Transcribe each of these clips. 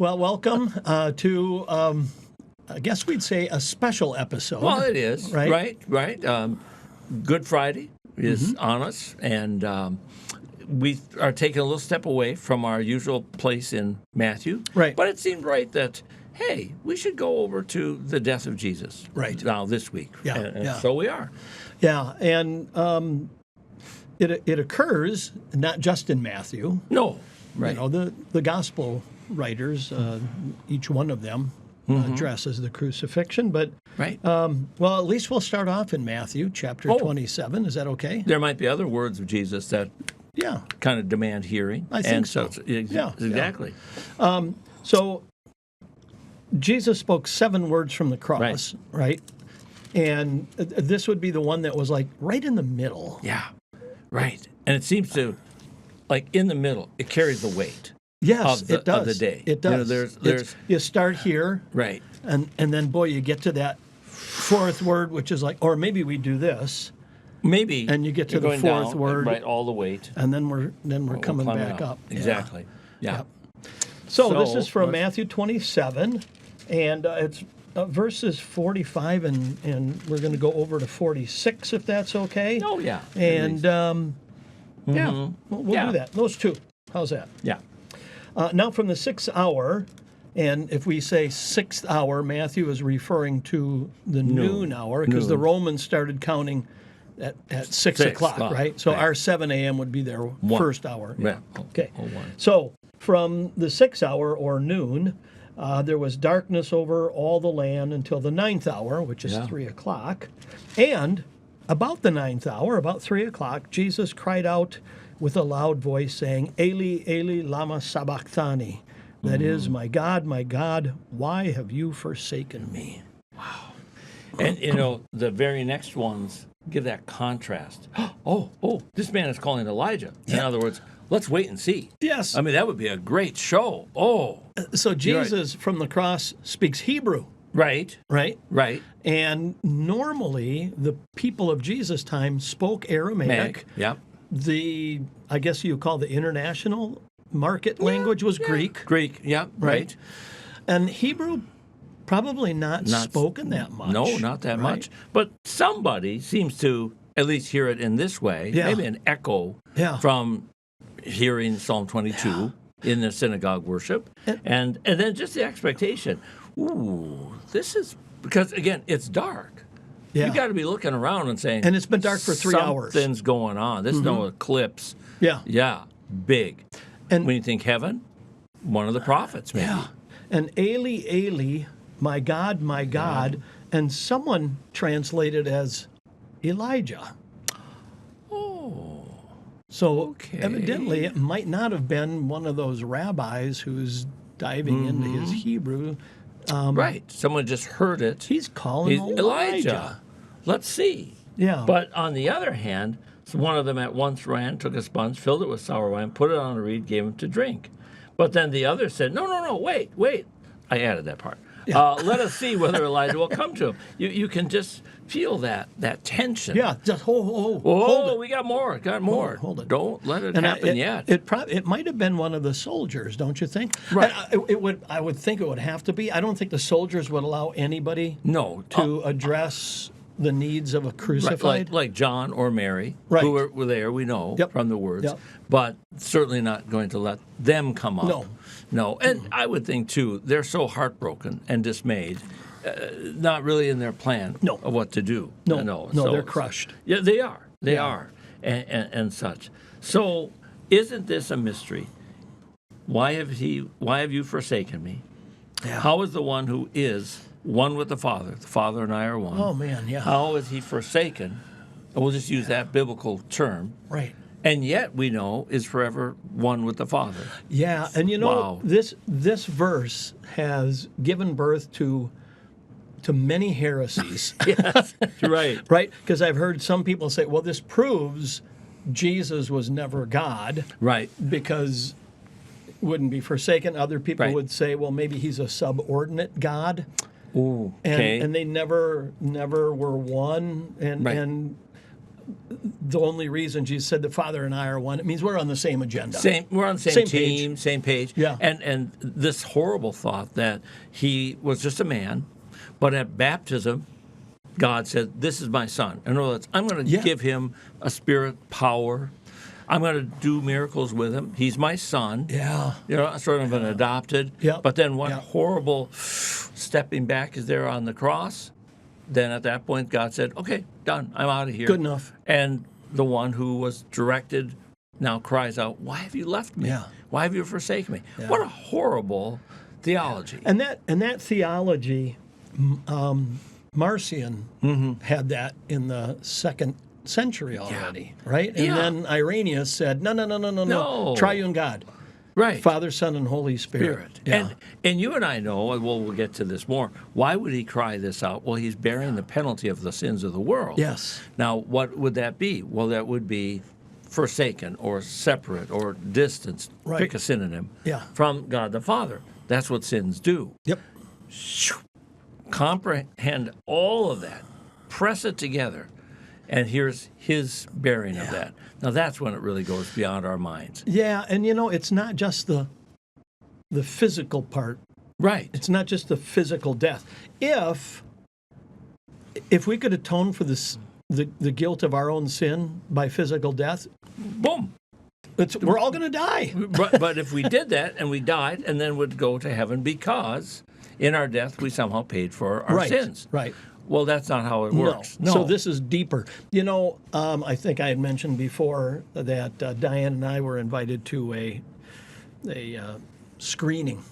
Well, welcome to, I guess we'd say, a special episode. Well, it is. Right? Right. Good Friday is on us, and we are taking a little step away from our usual place in Matthew. Right. But it seemed right that, hey, we should go over to the death of Jesus. Right. Now, this week. Yeah, And yeah. so we are. Yeah, and it occurs not just in Matthew. No. Right. You know, the gospel writers, each one of them addresses the crucifixion. But, Right. well, at least we'll start off in Matthew chapter 27. Is that okay? There might be other words of Jesus that Yeah. kind of demand hearing. I think and so. Yeah, Exactly. So Jesus spoke 7 words from the cross, right? And this would be the one that was like right in the middle. Yeah. Right. And it seems to, like in the middle, it carries the weight. Yes, Of the day. It does. You know, there's you start here, right. and then boy, you get to that 4th word, which is like, or maybe we do this, Maybe. and you get to you're the going 4th down, word, right, all the weight. and then we're coming climbing back up. Yeah. Exactly. Yeah. So this So, is from let's- Matthew 27, and it's verses 45, and we're going to go over to 46 if that's okay. Oh, yeah. at And least. yeah, we'll Yeah. do that. Those 2. How's that? Yeah. Now from the 6th hour, and if we say 6th hour, Matthew is referring to the noon hour, because the Romans started counting at 6 o'clock, o'clock, right? So right. our 7 a.m. would be their first hour. Yeah. Okay. Oh, one. So from the 6th hour, or noon, there was darkness over all the land until the 9th hour, which is 3 o'clock. And about the 9th hour, about 3 o'clock, Jesus cried out with a loud voice, saying, Eli, Eli, lama sabachthani. That is, my God, why have you forsaken me? And, you know, the very next ones give that contrast. Oh, this man is calling Elijah. In other words, let's wait and see. Yes. I mean, that would be a great show. Oh, So Jesus from the cross speaks Hebrew, right, right? right. And normally the people of Jesus' time spoke Aramaic. Yeah. I guess you call the international market language was Greek, Greek, yeah, right. and Hebrew probably not spoken that much. No, not that right? much. But somebody seems to at least hear it in this way. Yeah. Maybe an echo Yeah. from hearing Psalm 22 in the synagogue worship. And then just the expectation. Ooh, this is, because again, it's dark. Yeah. You got to be looking around and saying, And it's been dark for 3 hours. Something's going on. There's no eclipse. Yeah. Yeah, big. And- when you think heaven, one of the prophets, maybe. Yeah. And Eli, Eli, my God, and someone translated as Elijah. Oh, So Okay. evidently it might not have been one of those rabbis who's diving into his Hebrew. right. Someone just heard it. He's calling Elijah. Let's see. Yeah. But on the other hand, one of them at once ran, took a sponge, filled it with sour wine, put it on a reed, gave him to drink. But then the other said, no, wait. I added that part. Let us see whether Elijah will come to him. You can just feel that tension. Yeah, just hold Oh, it. we got more. Hold it. Don't let it And happen yet. It might have been one of the soldiers, don't you think? Right. I would think it would have to be. I don't think the soldiers would allow anybody No. to address the needs of a crucified. Like John or Mary, Right. who were there, we know Yep. from the words, Yep. but certainly not going to let them come up. No. And I would think, too, they're so heartbroken and dismayed, not really in their plan of what to do. No, they're crushed. Yeah, they are. They are, and such. So isn't this a mystery? Why have you forsaken me? Yeah. How is the one who is one with the Father and I are one? Oh, man, yeah. How is he forsaken? And we'll just use that biblical term. Right. And yet we know is forever one with the Father. Yeah, and you know Wow. this verse has given birth to many heresies. Yes, right. Right? Because I've heard some people say, well, this proves Jesus was never God. Right. Because wouldn't be forsaken. Other people Right. would say, well, maybe he's a subordinate God. Ooh, And, okay. and they never were one. And, Right. and the only reason Jesus said the Father and I are one, it means we're on the same agenda. We're on the Same same page. team, same page. Yeah. And this horrible thought that he was just a man, but at baptism, God said, "This is my son." In other words, I'm going to Yeah. give him a spirit power. I'm going to do miracles with him. He's my son. Yeah. Sort of an adopted. Yeah. But then what Yeah. horrible stepping back is there on the cross? Then at that point, God said, "Okay, done. I'm out of here." Good enough. And the one who was directed now cries out, "Why have you left me? Yeah. Why have you forsaken me?" Yeah. What a horrible theology. And that theology, Marcion had that in the 2nd century already, right? And Yeah. then Irenaeus said, no, No. triune God, Right. Father, Son, and Holy Spirit. Yeah. And you and I know, and we'll get to this more, why would he cry this out? Well, he's bearing the penalty of the sins of the world. Yes. Now, what would that be? Well, that would be forsaken or separate or distanced. Right. Pick a synonym. Yeah. From God the Father. That's what sins do. Yep. Comprehend all of that, press it together, and here's his bearing of that. Now that's when it really goes beyond our minds. Yeah, and it's not just the physical part. Right. It's not just the physical death. If we could atone for the guilt of our own sin by physical death, Boom. we're all going to die. But if we did that and we died and then would go to heaven because in our death we somehow paid for our sins. Right. Well, that's not how it works. No. So this is deeper. I think I had mentioned before that Diane and I were invited to a screening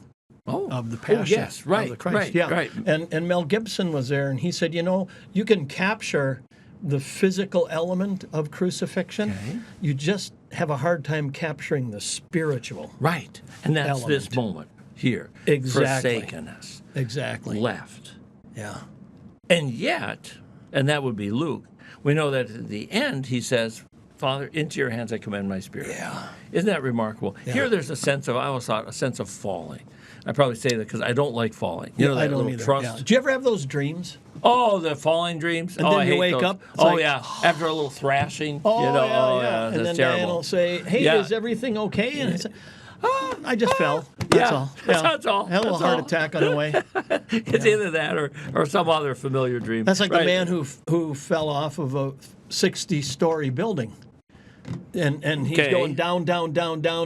of the Passion yes, right, of the Christ. right, Yeah. right. And Mel Gibson was there, and he said, you can capture the physical element of crucifixion. Okay. You just have a hard time capturing the spiritual. Right. And that's this element. moment here. Exactly. Forsaken us. Exactly. Left. Yeah. And yet, and that would be Luke, we know that at the end he says, "Father, into your hands I commend my spirit." Yeah. Isn't that remarkable? Yeah. Here there's I always thought, a sense of falling. I probably say that because I don't like falling. You know that I don't little either. trust. Yeah. Do you ever have those dreams? Oh, the falling dreams. And oh, then I you hate wake those. up, it's Oh, like, yeah. After a little thrashing. Oh, yeah. That's And then terrible. Diane will say, "Hey, Yeah. is everything okay?" And I say, "Oh, I just fell. That's Yeah, all." that's all. I had a little That's heart all. attack on the way. It's either that or some other familiar dream. That's like Right. the man who fell off of a 60-story building, and he's Okay. going down.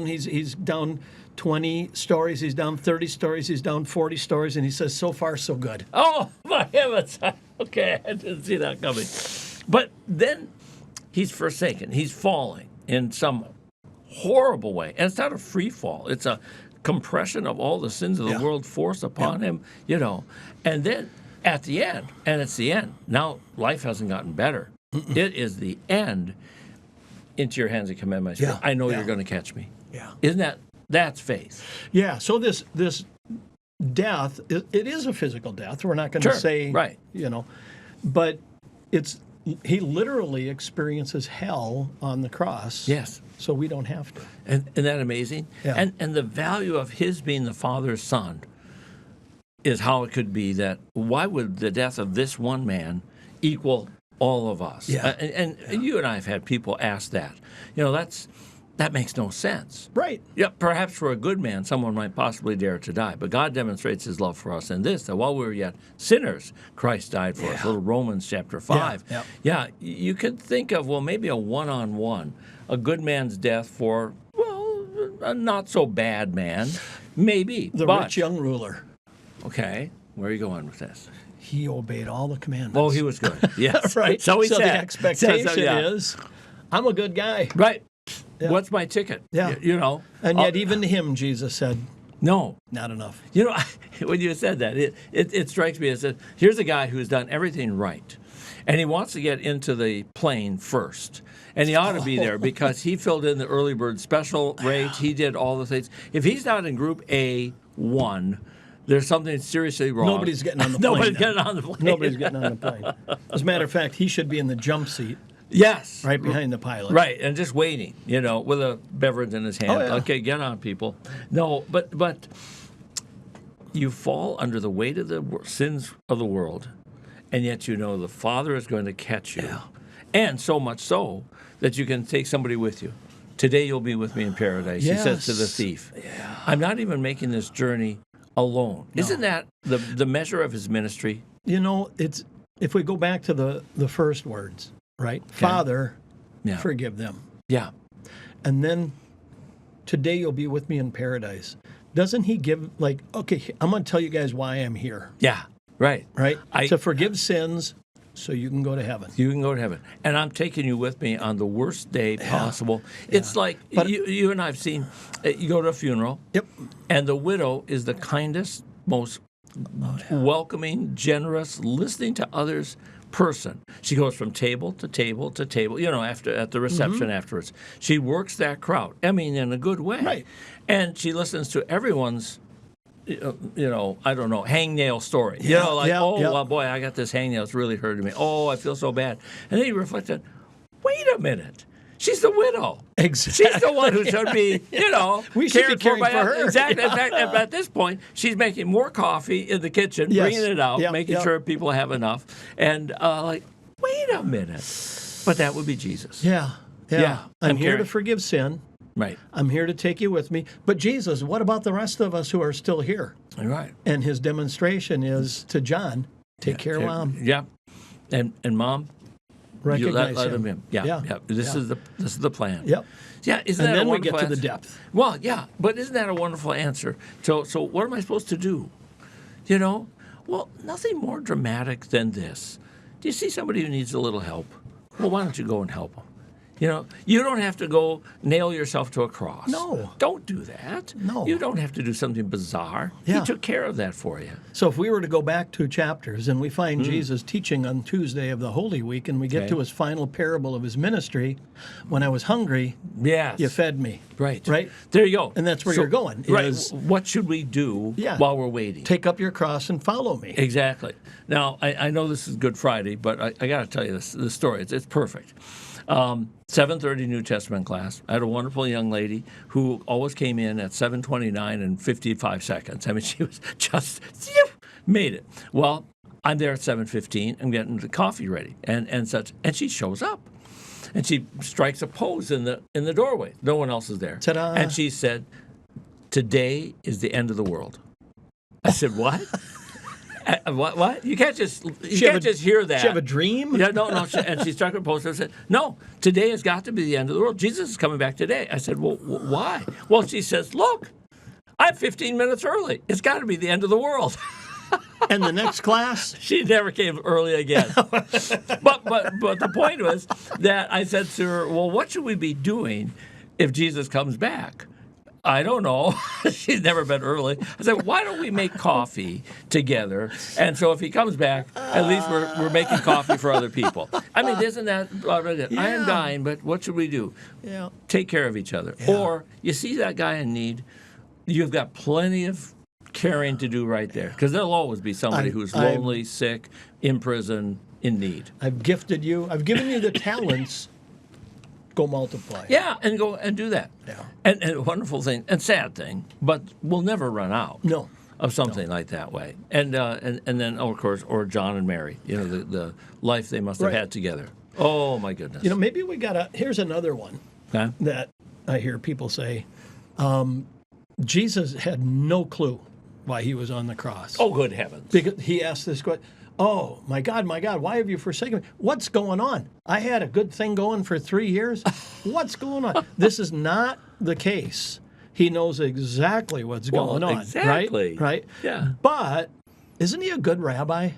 He's down 20 stories. He's down 30 stories. He's down 40 stories, and he says, "So far, so good." Oh, my heavens. Okay, I didn't see that coming. But then he's forsaken. He's falling in some horrible way. And it's not a free fall. It's a compression of all the sins of the Yeah. world forced upon him, And then at the end, and it's the end. Now, life hasn't gotten better. It is the end. Into your hands I commend my spirit. Yeah, I know yeah. you're going to catch me. Yeah. Isn't that's faith? Yeah. So this death, it is a physical death. We're not going to Sure, say, right. but he literally experiences hell on the cross. Yes. So we don't have to. And isn't that amazing? Yeah. And the value of his being the Father's son is how it could be that why would the death of this one man equal all of us? Yeah. And you and I have had people ask that. That makes no sense. Right. Yeah, perhaps for a good man, someone might possibly dare to die. But God demonstrates his love for us in this, that while we were yet sinners, Christ died for us. Little Romans chapter 5. Yeah. You could think of, maybe a one-on-one, a good man's death for, a not-so-bad man. Maybe. The but, rich young ruler. Okay, where are you going with this? He obeyed all the commandments. Oh, he was good. Yes. Right. So he so said. the expectation So, yeah. is, I'm a good guy. Right. Yeah. What's my ticket? Yeah. And And yet even to him, Jesus said, no. not enough. When you said that, it strikes me as that here's a guy who's done everything right, and he wants to get into the plane first. And he ought to be there because he filled in the early bird special rate. He did all the things. If he's not in Group A1, there's something seriously wrong. Nobody's getting on the plane. Nobody's then. getting on the plane. Nobody's getting on the plane. As a matter of fact, he should be in the jump seat Yes. right behind the pilot. Right, and just waiting, with a beverage in his hand. Oh, yeah. Okay, get on, people. No, but you fall under the weight of the sins of the world, and yet the Father is going to catch you. Yeah. And so much so that you can take somebody with you. Today you'll be with me in paradise, he says to the thief. Yeah. I'm not even making this journey alone. No. Isn't that the measure of his ministry? You know, it's if we go back to the first words, right? Okay. Father, forgive them. Yeah. And then today you'll be with me in paradise. Doesn't he give, like, okay, I'm going to tell you guys why I'm here. Yeah, right. Right? To forgive sins so you can go to heaven. You can go to heaven. And I'm taking you with me on the worst day possible. Yeah. It's like you and I have seen, you go to a funeral. Yep. And the widow is the kindest, most welcoming, generous, listening to others person. She goes from table to table to table, at the reception afterwards. She works that crowd, in a good way. Right. And she listens to everyone's, I don't know, hangnail story. Well, boy, I got this hangnail. It's really hurting me. Oh, I feel so bad. And then you reflected, wait a minute. She's the widow. Exactly. She's the one who should be, we should be caring for her. Exactly. In fact, at this point, she's making more coffee in the kitchen, bringing it out, making sure people have enough. And wait a minute. But that would be Jesus. Yeah. I'm here to forgive sin. Right. I'm here to take you with me. But Jesus, what about the rest of us who are still here? Right. And his demonstration is to John, take care of Mom. Yeah. And Mom, recognize let him in. Yeah. This is the plan. Yep. Yeah, isn't and that then a we get wonderful to the answer? depth. Well, yeah, but isn't that a wonderful answer? So what am I supposed to do? Well, nothing more dramatic than this. Do you see somebody who needs a little help? Well, why don't you go and help them? You don't have to go nail yourself to a cross. No. Don't do that. No. You don't have to do something bizarre. Yeah. He took care of that for you. So if we were to go back 2 chapters and we find Jesus teaching on Tuesday of the Holy Week and we get to his final parable of his ministry, when I was hungry, you fed me. Right. Right? There you go. And that's where you're going. Right. What should we do while we're waiting? Take up your cross and follow me. Exactly. Now, I know this is Good Friday, but I got to tell you this story. It's perfect. 7:30 New Testament class. I had a wonderful young lady who always came in at 7:29 and 55 seconds. She was just made it. Well, I'm there at 7:15. I'm getting the coffee ready and such, and she shows up, and she strikes a pose in the doorway. No one else is there. Ta-da. And she said, "Today is the end of the world." I said, "What?" What? You can't just hear that. She have a dream? Yeah, no. And she struck her poster and said, "No, today has got to be the end of the world. Jesus is coming back today." I said, "Well, why?" Well, she says, "Look, I'm 15 minutes early. It's got to be the end of the world." And the next class? She never came early again. But the point was that I said to her, "Well, what should we be doing if Jesus comes back?" I don't know. She's never been early. I said, why don't we make coffee together? And so if he comes back, at least we're making coffee for other people. Isn't that I am dying, but what should we do? Yeah. Take care of each other. Yeah. Or you see that guy in need, you've got plenty of caring to do right there. Because there'll always be somebody who's lonely, sick, in prison, in need. I've given you the talents. Go multiply. Yeah, and go and do that. Yeah. And a wonderful thing, and sad thing, but we'll never run out. No. Of something like that way. And then, of course, or John and Mary, the life they must have had together. Oh, my goodness. Maybe here's another one that I hear people say. Jesus had no clue why he was on the cross. Oh, good heavens. Because he asked this question. Oh, my God, why have you forsaken me? What's going on? I had a good thing going for 3 years. What's going on? This is not the case. He knows exactly what's going on. Exactly. Right? Yeah. But isn't he a good rabbi?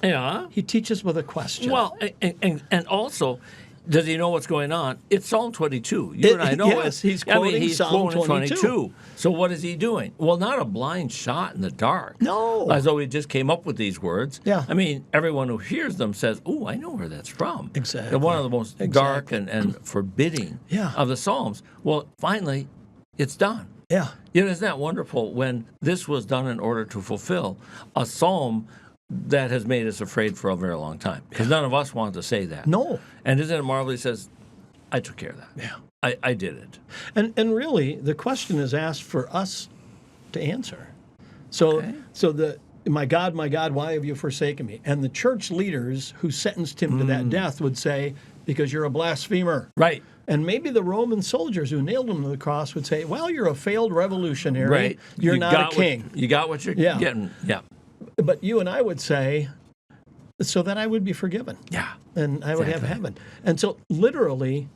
Yeah. He teaches with a question. Well, and also, does he know what's going on? It's Psalm 22. You and I know yes, he's quoting Psalm 22. So what is he doing? Well, not a blind shot in the dark. No. As though he just came up with these words. Yeah. Everyone who hears them says, "Oh, I know where that's from." Exactly. They're one of the most dark and forbidding of the Psalms. Well, finally, it's done. Yeah. Isn't that wonderful when this was done in order to fulfill a psalm that has made us afraid for a very long time? Because none of us want to say that. No. And isn't it marvelous? He says, I took care of that. Yeah. I did it. And really, the question is asked for us to answer. So my God, why have you forsaken me? And the church leaders who sentenced him to that death would say, because you're a blasphemer. Right. And maybe the Roman soldiers who nailed him to the cross would say, well, you're a failed revolutionary. Right. You're You not got a king. you got what you're Yeah. getting. Yeah. But you and I would say, so that I would be forgiven. Yeah. And I would have Exactly. heaven. And so literally,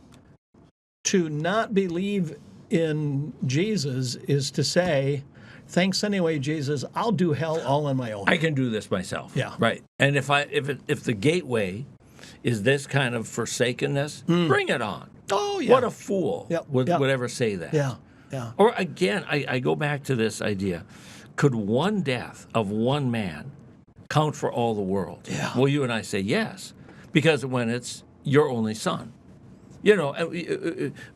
to not believe in Jesus is to say, thanks anyway, Jesus, I'll do hell all on my own. I can do this myself. Yeah. Right. And if the gateway is this kind of forsakenness, bring it on. Oh, yeah. What a fool Yep, would yep. ever say that. Yeah, yeah. Or again, I go back to this idea. Could one death of one man count for all the world? Yeah. Well, you and I say yes, because when it's your only son. You know,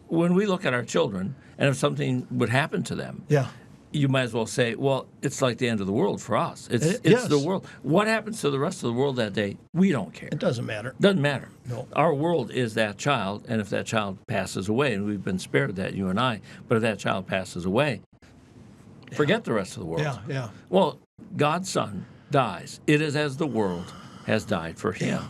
when we look at our children, and if something would happen to them, Yeah. you might as well say, well, it's like the end of the world for us. It's Yes. the world. What happens to the rest of the world that day? We don't care. It doesn't matter. Doesn't matter. No. Our world is that child, and if that child passes away, and we've been spared that, you and I, but if that child passes away, forget the rest of the world. Yeah, yeah. Well, God's Son dies. It is as the world has died for him. Yeah.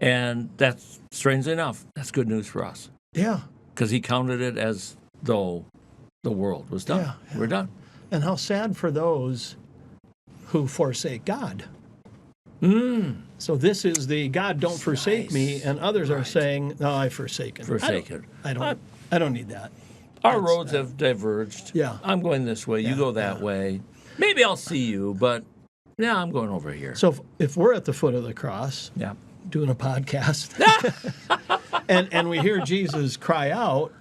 And that's, strangely enough, that's good news for us, Yeah. because he counted it as though the world was done. Yeah, yeah. We're done. And how sad for those who forsake God. So this is the God don't forsake me, and others are saying, no, I've forsaken. Forsaken. I don't need that. Our roads have diverged. Yeah. I'm going this way. You Yeah, go that way. Maybe I'll see you, but yeah, I'm going over here. So if we're at the foot of the cross Yeah. doing a podcast and we hear Jesus cry out,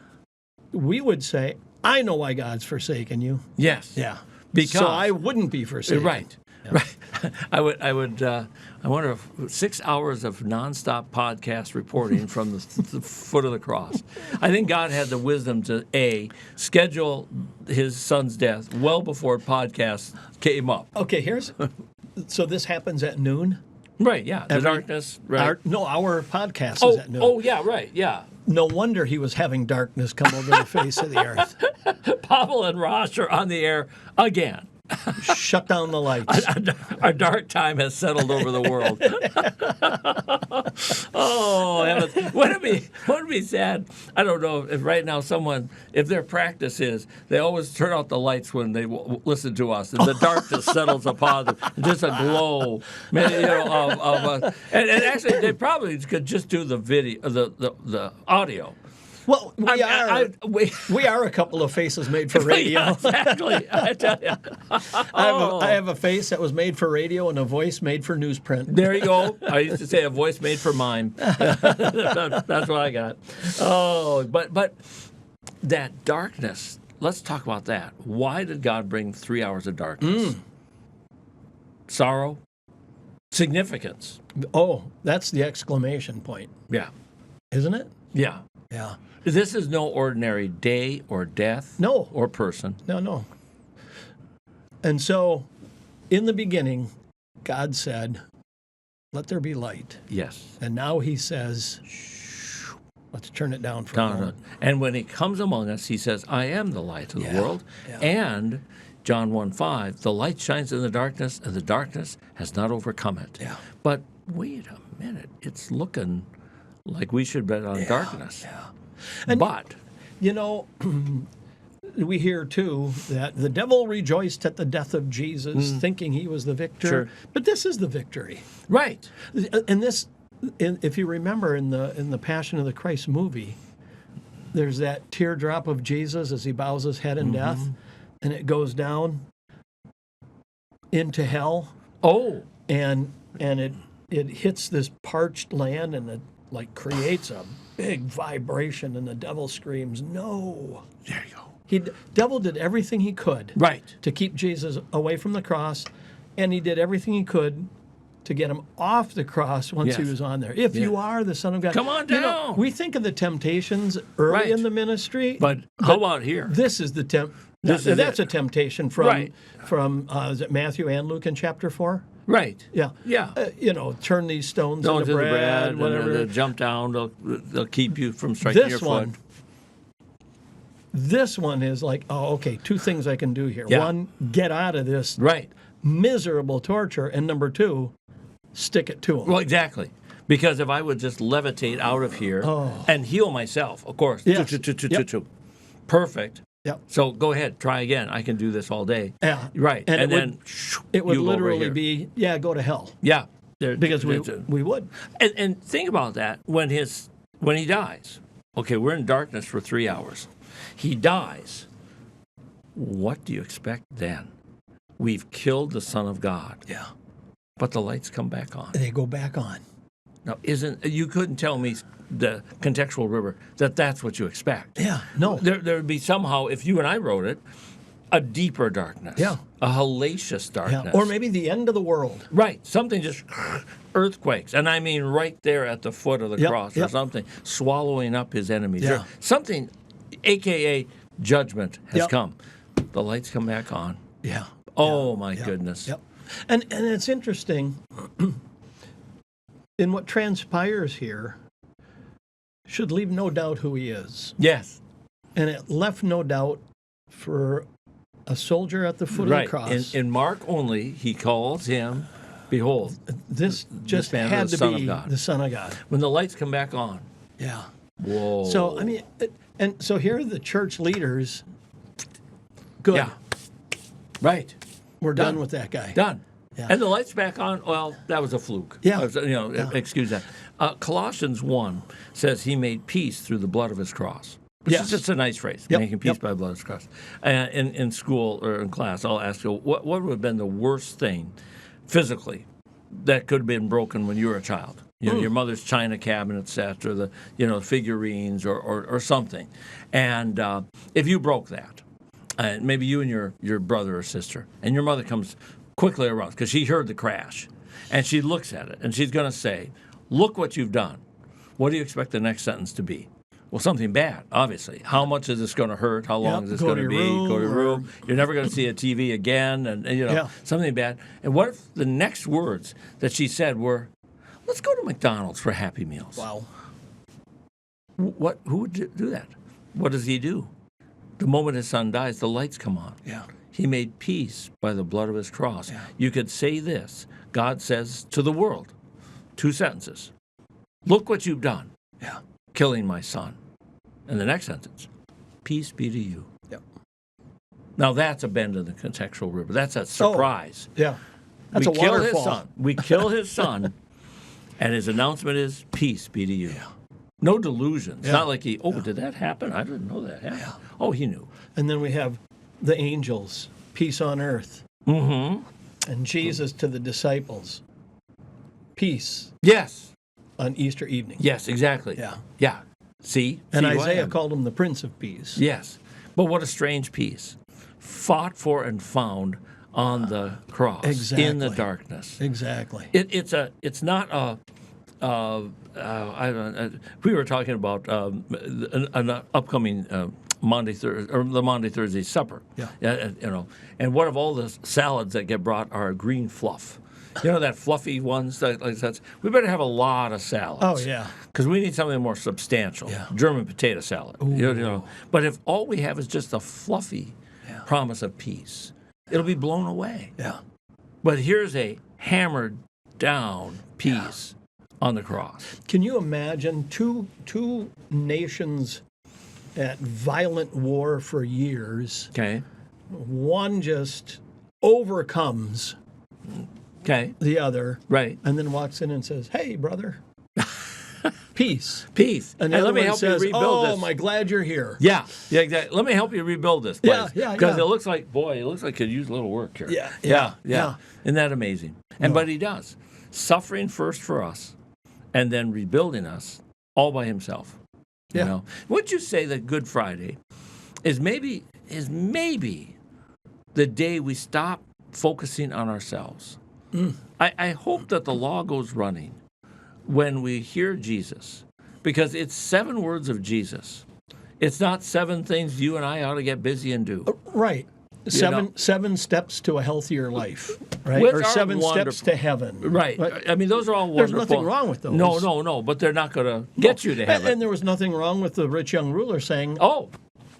we would say, I know why God's forsaken you. Yes. Yeah. Because- so I wouldn't be forsaken. Right. Right. I wonder if 6 hours of nonstop podcast reporting from the foot of the cross. I think God had the wisdom to schedule his son's death well before podcast came up. Okay, so this happens at noon? Right. Yeah. The darkness. Right. Our podcast is at noon. Oh, yeah. Right. Yeah. No wonder he was having darkness come over the face of the earth. Pavel and Ross are on the air again. Shut down the lights. Our dark time has settled over the world. Oh, heavens. Wouldn't it be sad? I don't know if right now if their practice is, they always turn out the lights when they listen to us, and the darkness settles upon them, just a glow. And actually, they probably could just do the video, the audio. Well, we are a couple of faces made for radio. Yeah, exactly. I tell you. I have a face that was made for radio and a voice made for newsprint. There you go. I used to say a voice made for mime. That's what I got. Oh, but that darkness, let's talk about that. Why did God bring 3 hours of darkness? Sorrow, significance. Oh, that's the exclamation point, Yeah. isn't it? Yeah. Yeah. This is no ordinary day or death No. or person. No. And so, in the beginning, God said, let there be light. Yes. And now he says, shh, let's turn it down for a moment. And when he comes among us, he says, I am the light of the world. Yeah. And John 1:5, the light shines in the darkness, and the darkness has not overcome it. Yeah. But wait a minute. It's looking like we should bet on darkness. Yeah. But You know, we hear too that the devil rejoiced at the death of Jesus, thinking he was the victor. Sure. But this is the victory. right. And this, if you remember in the Passion of the Christ movie, there's that teardrop of Jesus as he bows his head in death, and it goes down into hell, Oh, and it hits this parched land, and it creates a big vibration, and the devil screams, "No!" there you go. Devil did everything he could Right. to keep Jesus away from the cross, and he did everything he could to get him off the cross once he Yes. was on there. If you are the Son of God. Come on You know, down. we think of the temptations early Right. in the ministry. But how about here? This is the This is that's it. a temptation from Right. is it Matthew and Luke in chapter 4? Right. Yeah. Yeah. Turn these stones Don't into do the bread, bread, whatever. and they'll jump down. They'll keep you from striking your foot. This one is like, oh, okay, two things I can do here. Yeah. One, get out of this Right. miserable torture, and number two, stick it to him. Well, exactly. Because if I would just levitate out of here and heal myself, of course, Yes. perfect. Yep. So go ahead, try again. I can do this all day. Yeah. Right. And And, it then It would you go over literally here. be, go to hell. Yeah. Because we would. And think about that when he dies. Okay, we're in darkness for 3 hours. He dies. What do you expect then? We've killed the Son of God, Yeah. but the lights come back on. They go back on. Now, you couldn't tell me, the contextual river, that's what you expect. Yeah. No. There would be somehow, if you and I wrote it, a deeper darkness. Yeah. A hellacious darkness. Yeah. Or maybe the end of the world. Right. Something just earthquakes. And I mean right there at the foot of the Yep, cross or yep. something, swallowing up his enemies. Yeah. Or something, AKA judgment, has Yep. come. The lights come back on. Yeah. Oh, my goodness. Yep. And it's interesting, in what transpires here, should leave no doubt who he is. Yes. And it left no doubt for a soldier at the foot of Right. the cross. In Mark only, he calls him, behold, This just man had was the to Son of be God. the Son of God. when the lights come back on. Yeah. Whoa. So, I mean, and so here are the church leaders. Good. Yeah. Right. We're Done. done with that guy. Done. Yeah. And the lights back on, well, that was a fluke. Yeah. Excuse that. Colossians 1 says he made peace through the blood of his cross. Which Yes. is just a nice phrase, Yep, making peace yep. by the blood of his cross. In school or in class, I'll ask you, what would have been the worst thing physically that could have been broken when you were a child? You know, your mother's china cabinet set or the figurines or something. And if you broke that, maybe you and your brother or sister, and your mother comes quickly around because she heard the crash, and she looks at it, and she's going to say, look what you've done. What do you expect the next sentence to be? Well, something bad, obviously. How much is this going to hurt? How long is this go going to to your be? room, Go to your or- room. You're never going to see a TV again, and Yeah. something bad. And what if the next words that she said were, let's go to McDonald's for Happy Meals? Wow. Who would do that? What does he do? The moment his son dies, the lights come on. Yeah. He made peace by the blood of his cross. Yeah. You could say this. God says to the world, 2 sentences. Look what you've done, Yeah. killing my son. And the next sentence, peace be to you. Yep. Now that's a bend in the contextual river. That's a surprise. Yeah. That's we a kill waterfall. his son. We kill his son, and his announcement is, peace be to you. No delusion. It's Yeah. not like did that happen? I didn't know that happened. Oh, he knew. And then we have the angels, peace on earth. Mm-hmm. And Jesus to the disciples, peace Yes. on Easter evening. Yes, exactly. Yeah. Yeah. See? And See who I Isaiah am? called him the Prince of Peace. Yes. But what a strange peace. Fought for and found on the cross. In the Exactly. darkness. Exactly. It's not a I don't. We were talking about an upcoming Monday Thursday supper. Yeah. And what if all the salads that get brought are green fluff? You know that fluffy ones that we better have a lot of salads. Oh, yeah. Because we need something more substantial. Yeah. German potato salad. But if all we have is just a fluffy promise of peace, it'll be blown away. Yeah. But here's a hammered down peace on the cross. Can you imagine two nations at violent war for years? Okay. One just overcomes Okay. the other, Right. and then walks in and says, "Hey, brother, peace." Peace. And the Hey, other let me one help says, you rebuild "Oh, this. my glad you're here." Yeah, exactly. Let me help you rebuild this place. Yeah, Because yeah. it looks like it could use a little work here. Yeah. Isn't that amazing? But he does. Suffering first for us, and then rebuilding us all by himself. Yeah. You know? Would you say that Good Friday is maybe the day we stop focusing on ourselves? I hope that the law goes running when we hear Jesus, because it's 7 words of Jesus. It's not 7 things you and I ought to get busy and do. Right. Seven steps to a healthier life, right? Which or are 7 steps wonderful. to heaven. Right. But I mean, those are all there's wonderful. nothing wrong with those. No. But they're not going to get you to heaven. And there was nothing wrong with the rich young ruler saying, Oh,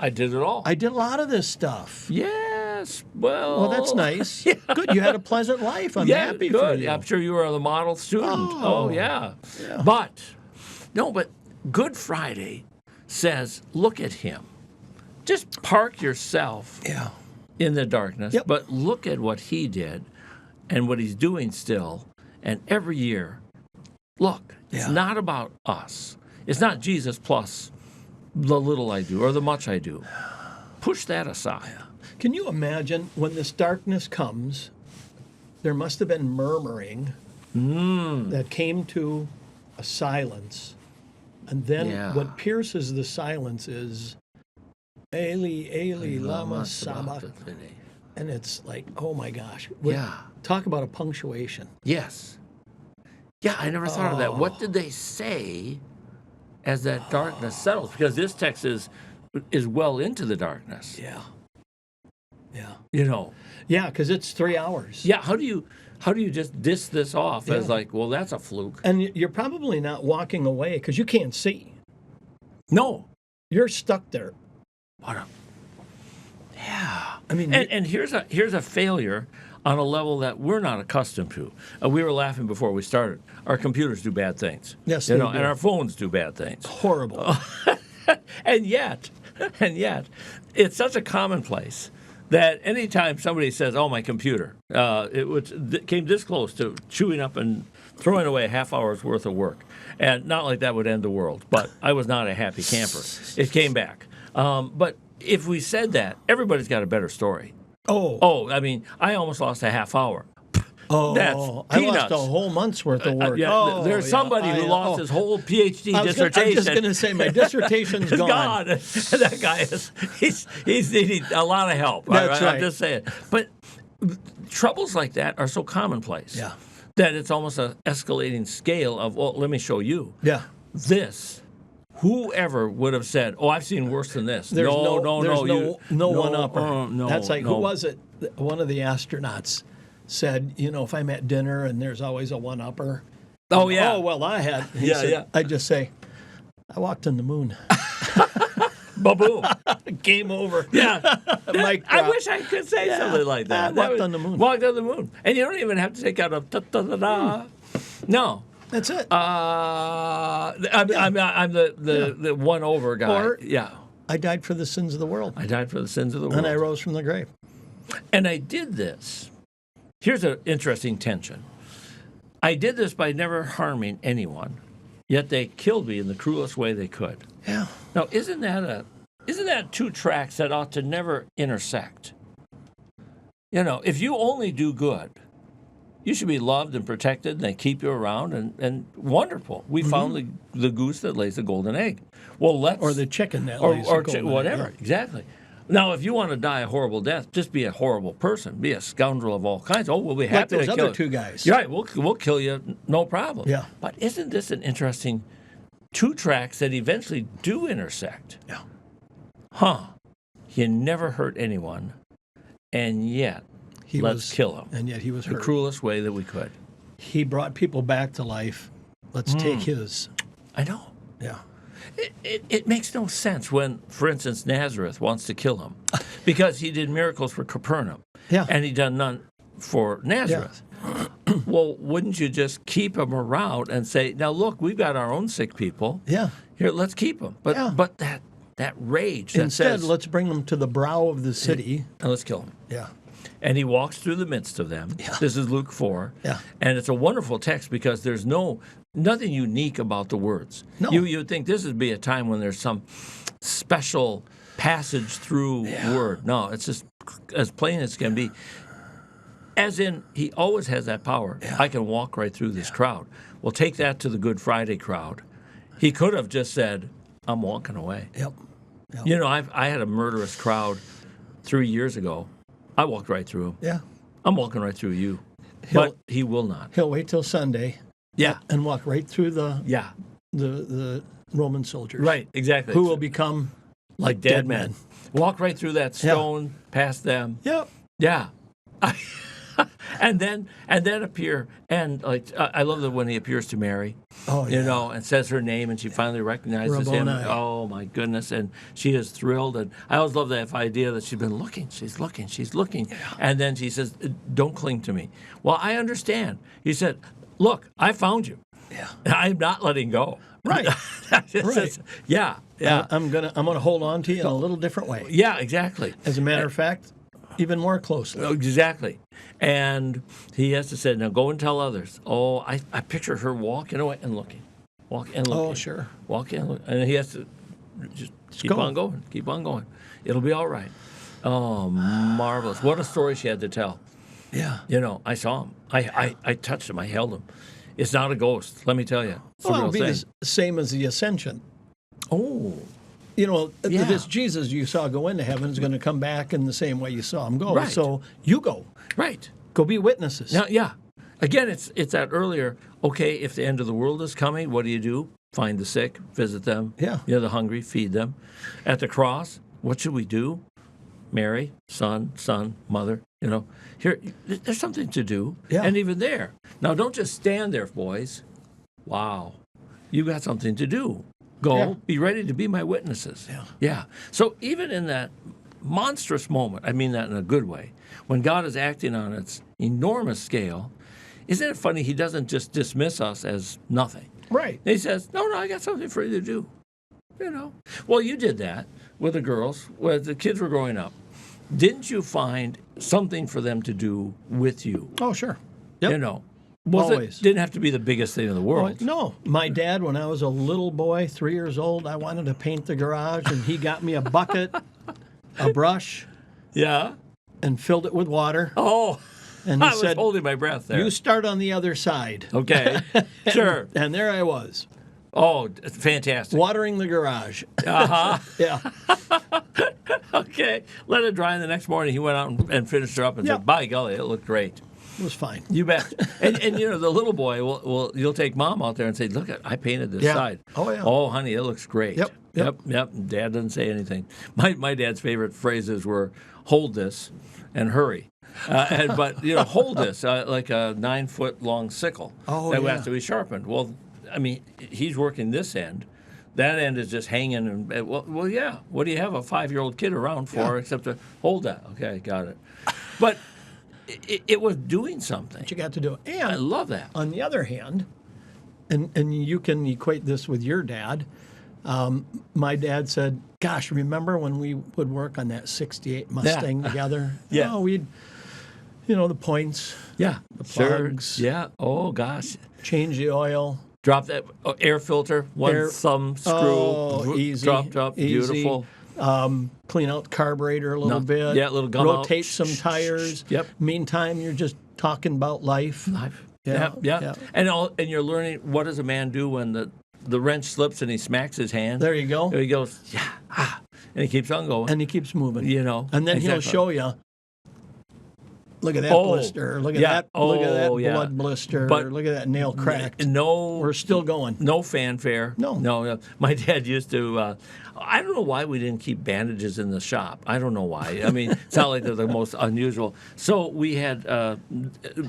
I did it all. "I did a lot of this stuff." Yeah. Yes. Well. Well, that's nice. Good. You had a pleasant life. I'm happy good. for you. I'm sure you were the model student. Oh. Yeah. Yeah. But Good Friday says, look at him. Just park yourself Yeah. in the darkness, Yep. but look at what he did and what he's doing still. And every year, look, it's Yeah. not about us. It's not Jesus plus the little I do or the much I do. Push that aside. Can you imagine when this darkness comes, there must have been murmuring that came to a silence. And then Yeah. what pierces the silence is, Eli, Eli, lama sabachthani. And it's like, oh my gosh. Yeah. Talk about a punctuation. Yes. Yeah, I never thought of that. What did they say as that darkness settles? Because this text is well into the darkness. Yeah. Yeah. You know. Yeah, because it's 3 hours. Yeah. How do you just diss this off as Yeah. like, well, that's a fluke? And you're probably not walking away because you can't see. No. You're stuck there. What a. Yeah. I mean, And here's a failure on a level that we're not accustomed to. We were laughing before we started. Our computers do bad things. Yes, you they know, do. and our phones do bad things. horrible. And yet, it's such a commonplace that anytime somebody says, "Oh, my computer," came this close to chewing up and throwing away a half hour's worth of work, and not like that would end the world. But I was not a happy camper. It came back. But if we said that, everybody's got a better story. Oh, I mean, I almost lost a half hour. That's I lost peanuts. a whole month's worth of work. Yeah, there's somebody who lost his whole PhD dissertation. I'm just going to say my dissertation's It's gone. That guy he's needing a lot of help. That's right. I'm just saying. But troubles like that are so commonplace. Yeah. That it's almost an escalating scale of, well, let me show you. Yeah. This. Whoever would have said, "Oh, I've seen worse than this." There's no, no one upper. no, That's like, no. who was it? One of the astronauts said, if I'm at dinner and there's always a one upper. Oh yeah. Oh, well, I had. He Yeah, said, yeah. I just say, I walked on the moon. Ba-boom. Game over. Yeah. Mic I drop. wish I could say something like that. I walked on the moon. Walked on the moon. And you don't even have to take out a da-da-da-da. No. That's it. I'm the one over guy. Or- yeah. I died for the sins of the world. I died for the sins of the world. And I rose from the grave. And I did this. Here's an interesting tension. I did this by never harming anyone, yet they killed me in the cruelest way they could. Yeah. Now, isn't that two tracks that ought to never intersect? If you only do good, you should be loved and protected, and they keep you around, and wonderful. We found the goose that lays the golden egg. Well, Or the chicken that lays the golden egg, whatever. yeah. Exactly. Now, if you want to die a horrible death, just be a horrible person. Be a scoundrel of all kinds. Oh, we'll be happy those to other kill you. two guys. You're right. We'll kill you, no problem. Yeah. But isn't this an interesting two tracks that eventually do intersect? Yeah. Huh. You never hurt anyone, and yet let's kill him. And yet he was The hurt. cruelest way that we could. He brought people back to life. Let's take his. I know. Yeah. It makes no sense when, for instance, Nazareth wants to kill him because he did miracles for Capernaum. Yeah. And he done none for Nazareth. Well, wouldn't you just keep him around and say, now look, we've got our own sick people. Yeah. Here, let's keep them. But Yeah. but that rage that Instead, says, let's bring them to the brow of the city. and let's kill them. Yeah. And he walks through the midst of them. Yeah. This is Luke 4. Yeah. And it's a wonderful text because there's nothing unique about the words. No. You would think this would be a time when there's some special passage through word. No, it's just as plain as can be. As in, he always has that power. Yeah. I can walk right through this crowd. Well, take that to the Good Friday crowd. He could have just said, I'm walking away. Yep. I had a murderous crowd 3 years ago. I walked right through him. Yeah. I'm walking right through you. But he will not. He'll wait till Sunday Yeah. and walk right through Yeah. the Roman soldiers. Right. Exactly. Who will become like dead men. Walk right through that stone, past them. Yep. Yeah. and then appear, and like I love that when he appears to Mary, Oh, you yeah. know, and says her name, and she finally recognizes him. Rabboni. Oh my goodness, and she is thrilled. And I always love that idea that she's been looking, she's looking, and then she says, "Don't cling to me." Well, I understand. He said, "Look, I found you. Yeah. I'm not letting go." Right. Right. Yeah. I'm gonna hold on to you in a little different way. Yeah, exactly. As a matter of fact, even more closely. Exactly. And he has to say, now go and tell others. Oh, I picture her walking away and looking. Oh, sure. Walking and looking. And he has to just keep go. on going. It'll be all right. Oh, marvelous. What a story she had to tell. Yeah. You know, I saw him. I touched him. I held him. It's not a ghost, let me tell you. It's a Well, real it'll be thing. the same as the ascension. Oh, You know, Yeah. this Jesus you saw go into heaven is going to come back in the same way you saw him go. Right. So you go. right. Go be witnesses. Now, yeah. Again, it's that earlier. Okay, if the end of the world is coming, what do? Find the sick, visit them. Yeah. You know, the hungry, feed them. At the cross, what should we do? Mary, son, mother. You know, here there's something to do. Yeah. And even there. Now, don't just stand there, boys. Wow, you got something to do. Go, Yeah. be ready to be my witnesses. Yeah. Yeah. So even in that monstrous moment, I mean that in a good way, when God is acting on its enormous scale, isn't it funny he doesn't just dismiss us as nothing? Right. He says, no, I got something for you to do. You know. Well, you did that with the girls when the kids were growing up. Didn't you find something for them to do with you? Oh, sure. Yep. You know. Always. Didn't have to be the biggest thing in the world. No, my dad, when I was a little boy, 3 years old, I wanted to paint the garage, and he got me a bucket, a brush, Yeah. and filled it with water. Oh, And he I was said, holding my breath there. "You start on the other side." Okay. Sure. And there I was, Oh, fantastic. watering the garage. Uh-huh. Yeah. Okay. Let it dry, and the next morning he went out and finished her up and Yeah. said, by golly, it looked great. It was fine. You bet. and you know, the little boy you'll take mom out there and say, look, I painted this Yeah. side. Oh, yeah. Oh, honey, it looks great. Yep. Yep. Dad doesn't say anything. My dad's favorite phrases were, hold this and hurry. But, you know, hold this like a 9-foot long sickle Oh, that yeah. has to be sharpened. Well, I mean, he's working this end. That end is just hanging. And well, yeah. What do you have a 5-year-old kid around for except to hold that? Okay, got it. But it was doing something. What you got to do. I And love that. on the other hand, and you can equate this with your dad. My dad said, "Gosh, remember when we would work on that '68 Mustang together? Yeah. Oh, we'd, the points, Yeah. the Sure. plugs, Yeah. Oh, gosh. change the oil." Drop that air filter, one Air- thumb screw. Oh, easy. Drop. easy. Beautiful. Clean out the carburetor a little bit. yeah, little gum out. Rotate some tires. Yep. Meantime, you're just talking about life. Yeah. Yeah. And you're learning, what does a man do when the wrench slips and he smacks his hand? There you go. He goes, and he keeps on going. And he keeps moving. You know. And then he'll exactly. show you. Look at that Oh, blister. Look at yeah. that. Look at that Oh, yeah. blood blister. But- Look at that nail cracked. No. We're still going. No fanfare. No. No. My dad used to. I don't know why we didn't keep bandages in the shop. I don't know why. I mean, it's not like they're the most unusual. So we had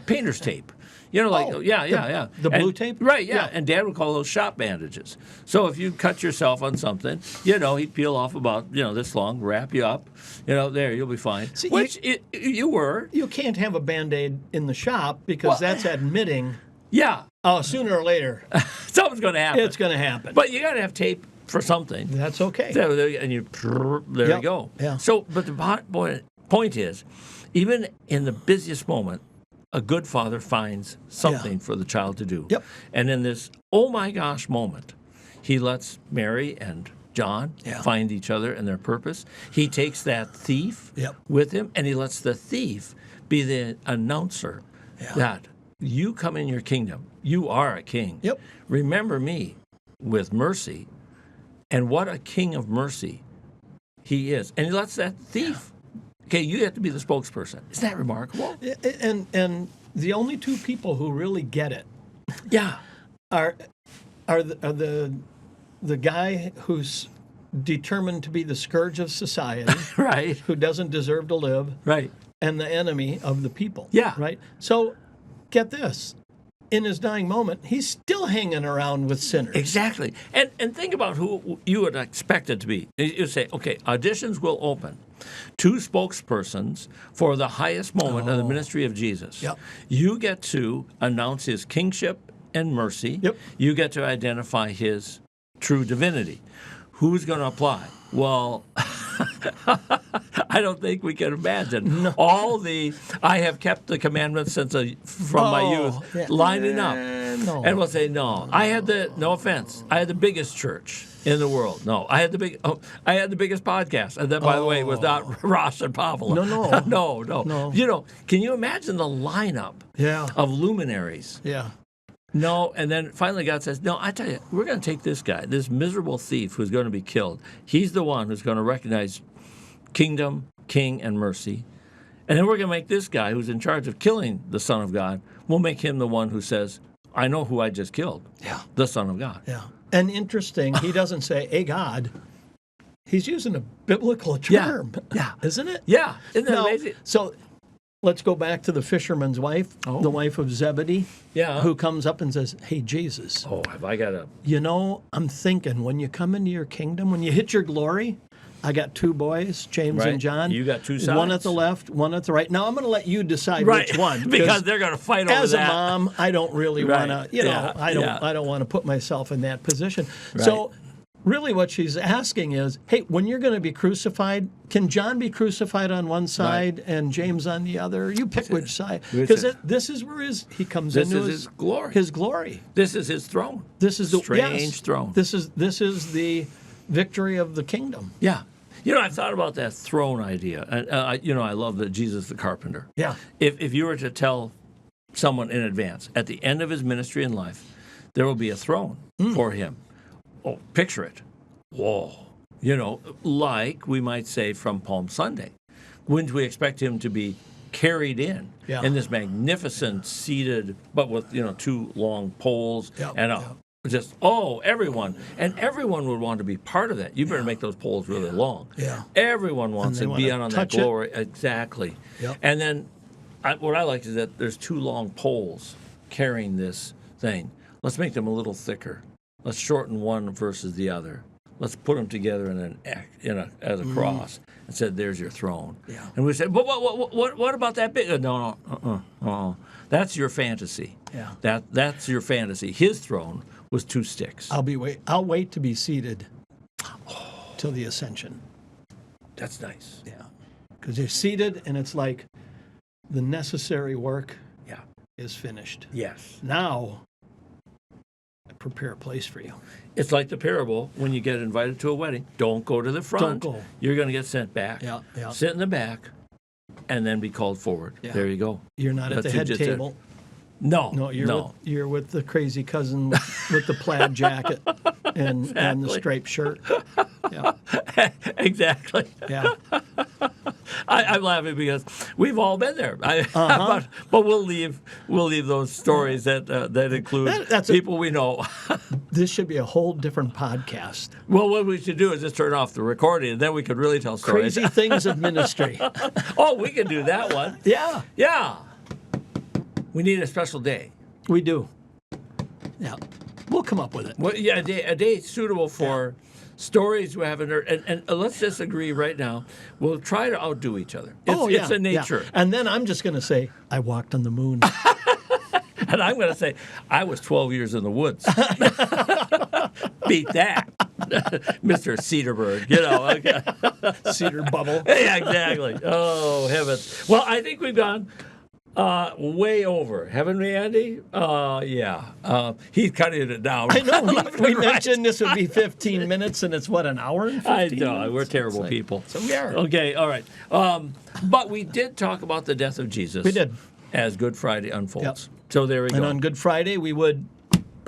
painter's tape. You know, like Oh, yeah. the And- blue tape? Right. Yeah. Yeah. And Dad would call those shop bandages. So if you cut yourself on something, he'd peel off about this long, wrap you up. There, you'll be fine. See, Which you were. You can't have a Band-Aid in the shop because Well- that's admitting, Yeah. sooner or later, Something's going to happen. it's going to happen. But you got to have tape for something. That's okay. There and there Yep, you go. yeah. So, but the point is, even in the busiest moment, a good father finds something for the child to do. Yep. And in this oh my gosh moment, he lets Mary and John Yeah. find each other and their purpose. He takes that thief Yep. with him, and he lets the thief be the announcer that you come in your kingdom. You are a king. Yep. Remember me with mercy. And what a king of mercy he is. And he lets that thief. Okay, you have to be the spokesperson. Isn't that remarkable? And the only two people who really get it Yeah. are the guy who's determined to be the scourge of society, Right. who doesn't deserve to live, Right. and the enemy of the people. Yeah. Right? So get this. In his dying moment, he's still hanging around with sinners. Exactly. And think about who you would expect it to be. You say, okay, auditions will open. 2 spokespersons for the highest moment of the ministry of Jesus. Yep. You get to announce his kingship and mercy. Yep. You get to identify his true divinity. Who's going to apply? Well, I don't think we can imagine all the I have kept the commandments from my youth yeah. lining up. No. And we'll say, no, I had no offense, I had the biggest church in the world. No, I had the biggest podcast. And that, by the way, was not Ross and Pavla. No. no. You know, can you imagine the lineup Yeah. of luminaries? Yeah. No, and then finally God says, no, I tell you, we're going to take this guy, this miserable thief who's going to be killed. He's the one who's going to recognize kingdom, king, and mercy. And then we're going to make this guy who's in charge of killing the Son of God, we'll make him the one who says, I know who I just killed, the Son of God. Yeah. And interesting, he doesn't say, hey, God. He's using a biblical term. Yeah. Isn't it? Yeah. Isn't that Now, amazing? So let's go back to the fisherman's wife, the wife of Zebedee, who comes up and says, hey, Jesus. Oh, have I got a... You know, I'm thinking when you come into your kingdom, when you hit your glory, I got 2 boys, James and John. You got 2 sides. One at the left, one at the right. Now, I'm going to let you decide Right. which one. Because they're going to fight over as that. a mom, I don't really Right. want to, I don't want to put myself in that position. So really what she's asking is, hey, when you're going to be crucified, can John be crucified on one side and James on the other? You pick which side. Because this is where he comes into his glory. His glory. This is his throne. This is the strange throne. This is the victory of the kingdom. Yeah. You know, I've thought about that throne idea. I love that Jesus the carpenter. Yeah. If you were to tell someone in advance, at the end of his ministry in life, there will be a throne for him. Oh, picture it. Whoa. You know, like we might say from Palm Sunday. Wouldn't we expect him to be carried in this magnificent seated, but with, 2 long poles and everyone. And everyone would want to be part of that. You better make those poles really long. Yeah. Everyone wants to be on that glory. Exactly. Yep. And then what I like is that there's 2 long poles carrying this thing. Let's make them a little thicker. Let's shorten one versus the other. Let's put them together as a cross and said, "There's your throne." Yeah. And we said, "But what about that big?" No. That's your fantasy. Yeah. That's your fantasy. His throne was 2 sticks. I'll wait to be seated till the ascension. That's nice. Yeah. Because you're seated, and it's like the necessary work is finished. Yes. Now, I prepare a place for you. It's like the parable when you get invited to a wedding. Don't go to the front. Don't go. You're going to get sent back. Yeah. Sit in the back, and then be called forward. Yeah. There you go. You're not at the head table. No, you're with the crazy cousin with the plaid jacket and the striped shirt. Yeah. Exactly. Yeah. I'm laughing because we've all been there. But we'll leave those stories that include people we know. This should be a whole different podcast. Well, what we should do is just turn off the recording, and then we could really tell stories. Crazy things of ministry. Oh, we can do that one. Yeah. Yeah. We need a special day. We do. Yeah. We'll come up with it. Well, yeah, a day suitable for stories we haven't heard. And let's just agree right now, we'll try to outdo each other. It's a nature. Yeah. And then I'm just going to say, I walked on the moon. And I'm going to say, I was 12 years in the woods. Beat that. Mr. Cedarburg, Okay. Cedar bubble. Yeah, exactly. Oh, heavens. Well, I think we've gone way over, haven't we, Andy? Yeah. He's cutting it down. I know. We mentioned this would be 15 minutes, and it's, an hour and 15 I know. minutes? We're terrible people. So we are. Okay, all right. But we did talk about the death of Jesus. We did. As Good Friday unfolds. Yep. So there we go. And on Good Friday, we would...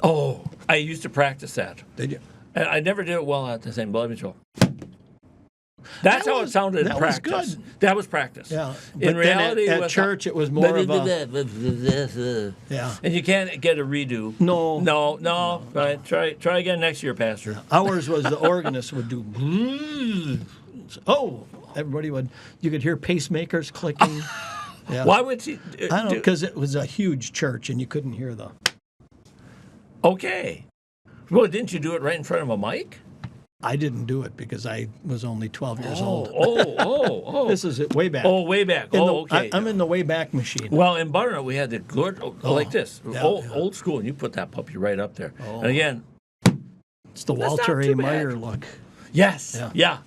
Oh, I used to practice that. Did you? And I never did it well at the same, but let me show. That's how it sounded in practice. That was good. That was practice. Yeah. In reality, at church, it was more of a... Yeah. And you can't get a redo. No. Right. Try again next year, Pastor. Ours was the organist would do... everybody would. You could hear pacemakers clicking. Yeah. Why would she? I don't know, because it was a huge church and you couldn't hear the. Okay. Well, didn't you do it right in front of a mic? I didn't do it because I was only 12 years old. Oh. This is it way back. Oh, way back. Okay. I'm in the way back machine. Well, in Butternut, we had the good, like this, yeah, old school, and you put that puppy right up there. And again, It's the That's Walter not A. too bad. Meyer look. yes, yeah.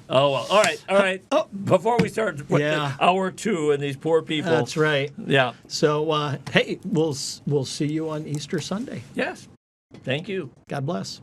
Oh, well, all right. Oh. Before we start to put Yeah. hour 2 and these poor people. That's right. Yeah, So, hey, we'll see you on Easter Sunday. yes. Thank you. God bless.